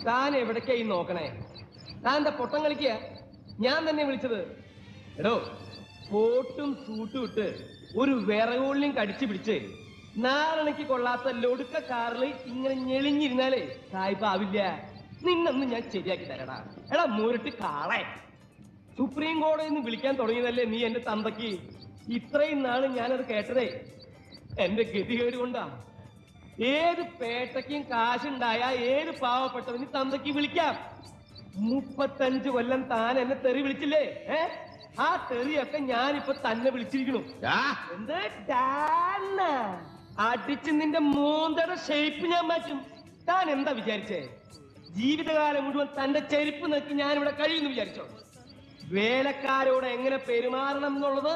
താൻ എവിടേക്കായി നോക്കണേ? താൻ എന്താ പൊട്ടം കളിക്കുക? ഞാൻ തന്നെ വിളിച്ചത്. എടോ, കോട്ടും സൂട്ടും ഇട്ട് ഒരു വിറകുള്ളിയും കടിച്ചു പിടിച്ച് നാരണയ്ക്ക് കൊള്ളാത്ത ലൊടുക്ക കാറിൽ ഇങ്ങനെ ഞെളിഞ്ഞിരുന്നാലേ സായിപ്പാവില്ല. നിന്നൊന്ന് ഞാൻ ശരിയാക്കി തരടാ. എടാ മുരട്ട് കാളെ, സുപ്രീം കോടതിയിൽ നിന്ന് വിളിക്കാൻ തുടങ്ങിയതല്ലേ നീ എന്റെ തന്തയ്ക്ക്? ഇത്രയും നാള് ഞാനത് കേട്ടതേ എന്റെ ഗതികേട് കൊണ്ടാ. ഏത് പേട്ടയ്ക്കും കാശുണ്ടായ ഏത് പാവപ്പെട്ടവന് തന്തയ്ക്ക് വിളിക്കാം. 35 കൊല്ലം താൻ എന്നെ തെറി വിളിച്ചില്ലേ? ആ തെറിയൊക്കെ ഞാനിപ്പോ തന്നെ വിളിച്ചിരിക്കണു. എന്ത് അടിച്ച് നിന്റെ മൂന്തയുടെ ഷേപ്പ് ഞാൻ മാറ്റും. താൻ എന്താ വിചാരിച്ചേ? ജീവിതകാലം മുഴുവൻ തന്റെ ചെരുപ്പ് നോക്കി ഞാനിവിടെ കഴിയുന്നു വിചാരിച്ചോ? വേലക്കാരോട് എങ്ങനെ പെരുമാറണം എന്നുള്ളത്